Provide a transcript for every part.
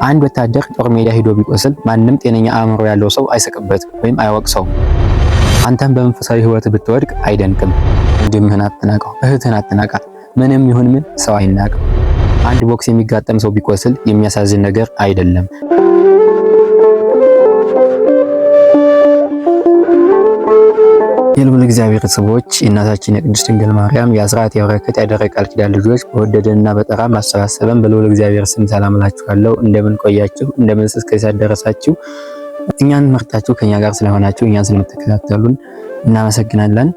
አንድ ወታደር ጦር ሜዳ ሄዶ ቢቆስል ማንም ጤነኛ አእምሮ ያለው ሰው አይሰቅበትም ወይም አይወቅሰውም። አንተም በመንፈሳዊ ህይወት ብትወድቅ አይደንቅም። ወንድምህን አትናቀው፣ እህትህን አትናቃት። ምንም ይሁን ምን ሰው አይናቅም። አንድ ቦክስ የሚጋጠም ሰው ቢቆስል የሚያሳዝን ነገር አይደለም። የልዑል እግዚአብሔር ሰዎች የእናታችን የቅድስት ድንግል ማርያም የአስራት የበረከት ያደረገ ቃል ኪዳን ልጆች በወደደንና በጠራን ማሰባሰበን በልዑል እግዚአብሔር ስም ሰላም እላችኋለሁ። እንደምን ቆያችሁ? እንደምን እስከዚህ ደረሳችሁ? እኛን መርጣችሁ ከኛ ጋር ስለሆናችሁ እኛን ስለምትከታተሉን እናመሰግናለን።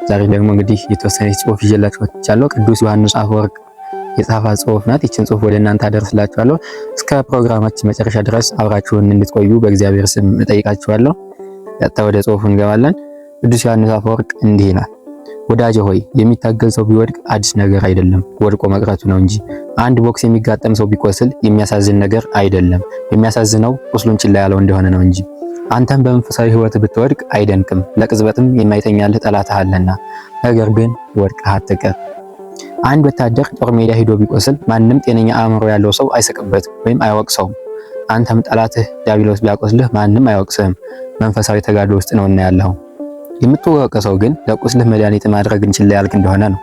ዛሬ ደግሞ እንግዲህ የተወሰነ ጽሑፍ ይዤላችሁ መጥቻለሁ። ቅዱስ ዮሐንስ አፈወርቅ የጻፈው ጽሑፍ ናት። ይችን ጽሑፍ ወደ እናንተ አደርስላችኋለሁ። እስከ ፕሮግራማችን መጨረሻ ድረስ አብራችሁን እንድትቆዩ በእግዚአብሔር ስም እጠይቃችኋለሁ። ቀጥታ ወደ ጽሑፉ እንገባለን። ቅዱስ ዮሐንስ አፈወርቅ እንዲህ ይላል። ወዳጄ ሆይ የሚታገል ሰው ቢወድቅ አዲስ ነገር አይደለም፣ ወድቆ መቅረቱ ነው እንጂ። አንድ ቦክስ የሚጋጠም ሰው ቢቆስል የሚያሳዝን ነገር አይደለም፣ የሚያሳዝነው ቁስሉን ችላ ያለው እንደሆነ ነው እንጂ። አንተም በመንፈሳዊ ሕይወት ብትወድቅ አይደንቅም፣ ለቅጽበትም የማይተኛልህ ጠላትህ አለና። ነገር ግን ወድቀህ አትቀር። አንድ ወታደር ጦር ሜዳ ሄዶ ቢቆስል ማንም ጤነኛ አእምሮ ያለው ሰው አይሰቅበትም ወይም አይወቅሰውም። አንተም ጠላትህ ዲያብሎስ ቢያቆስልህ ማንም አይወቅስህም፣ መንፈሳዊ ተጋድሎ ውስጥ ነውና ያለው። የምትወቀሰው ግን ለቁስልህ መድኃኒት ማድረግ እንችል ያልክ እንደሆነ ነው።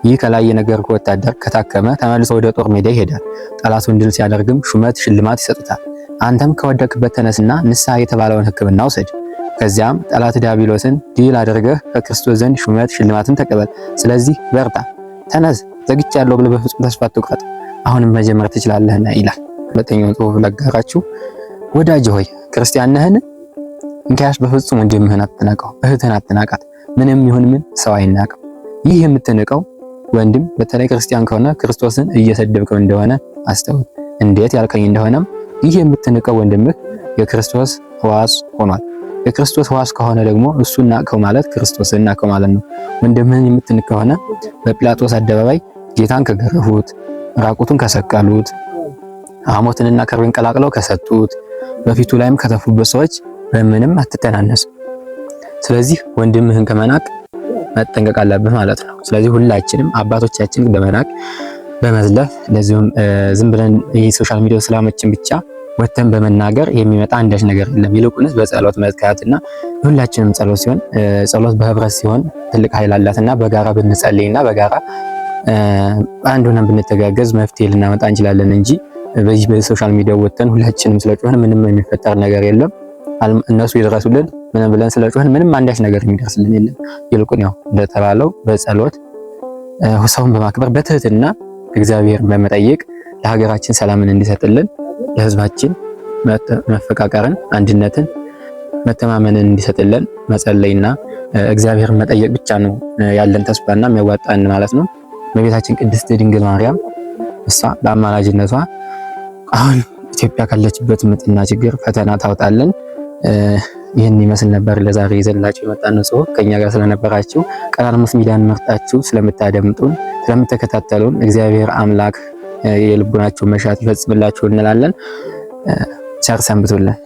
ይህ ከላይ የነገርኩህ ወታደር ከታከመ ተመልሶ ወደ ጦር ሜዳ ይሄዳል። ጠላቱን ድል ሲያደርግም ሹመት ሽልማት ይሰጡታል። አንተም ከወደቅበት ተነስና ንስሐ የተባለውን ሕክምና ውሰድ። ከዚያም ጠላት ዲያብሎስን ድል አድርገህ ከክርስቶስ ዘንድ ሹመት ሽልማትን ተቀበል። ስለዚህ በርታ፣ ተነስ፣ ዘግቻለሁ ብለህ በፍጹም ተስፋ አትቁረጥ፣ አሁንም መጀመር ትችላለህና ይላል። ሁለተኛውን ጽሑፍ ላጋራችሁ። ወዳጅ ሆይ ክርስቲያን ነህን? እንኪያስ በፍጹም ወንድምህን አትናቀው፣ እህትህን አትናቃት። ምንም ይሁን ምን ሰው አይናቅም። ይህ የምትንቀው ወንድም በተለይ ክርስቲያን ከሆነ ክርስቶስን እየሰደብከው እንደሆነ አስተውል። እንዴት ያልከኝ እንደሆነም ይህ የምትንቀው ወንድምህ የክርስቶስ ሕዋስ ሆኗል። የክርስቶስ ሕዋስ ከሆነ ደግሞ እሱን ናቀው ማለት ክርስቶስን ናቀው ማለት ነው። ወንድምህን የምትንቅ ከሆነ በጲላጦስ አደባባይ ጌታን ከገረፉት፣ ራቁቱን ከሰቀሉት፣ ሐሞትንና ከርቤን ቀላቅለው ከሰጡት፣ በፊቱ ላይም ከተፉበት ሰዎች በምንም አትተናነስም። ስለዚህ ወንድምህን ከመናቅ መጠንቀቅ አለብህ ማለት ነው። ስለዚህ ሁላችንም አባቶቻችን በመናቅ በመዝለፍ ለዚሁም ዝም ብለን ይህ ሶሻል ሚዲያ ስላመችን ብቻ ወተን በመናገር የሚመጣ አንዳች ነገር የለም። ይልቁንስ በጸሎት መትካትና ሁላችንም ጸሎት ሲሆን ጸሎት በህብረት ሲሆን ትልቅ ኃይል አላትና በጋራ ብንጸልይና በጋራ አንድ ሆነን ብንተጋገዝ መፍትሄ ልናመጣ እንችላለን እንጂ በዚህ በሶሻል ሚዲያ ወተን ሁላችንም ስለጮህን ምንም የሚፈጠር ነገር የለም። እነሱ ይድረሱልን ምን ብለን ስለጮህን ምንም አንዳች ነገር የሚደርስልን የለም። ይልቁን ያው እንደተባለው በጸሎት ሰውን በማክበር በትህትና እግዚአብሔርን በመጠየቅ ለሀገራችን ሰላምን እንዲሰጥልን ለሕዝባችን መፈቃቀርን፣ አንድነትን፣ መተማመንን እንዲሰጥልን መጸለይና እግዚአብሔርን መጠየቅ ብቻ ነው ያለን ተስፋና የሚያዋጣን ማለት ነው። በቤታችን ቅድስት ድንግል ማርያም እሷ በአማላጅነቷ አሁን ኢትዮጵያ ካለችበት ምጥና ችግር ፈተና ታውጣለን። ይህን ይመስል ነበር ለዛሬ ይዘንላችሁ የመጣነው ጽሑፍ። ከኛ ጋር ስለነበራችሁ ቀናልሙስ ሚዲያን መርጣችሁ ስለምታደምጡን ስለምትከታተሉን እግዚአብሔር አምላክ የልቡናችሁን መሻት ይፈጽምላችሁ እንላለን። ቸር ሰንብቱልን።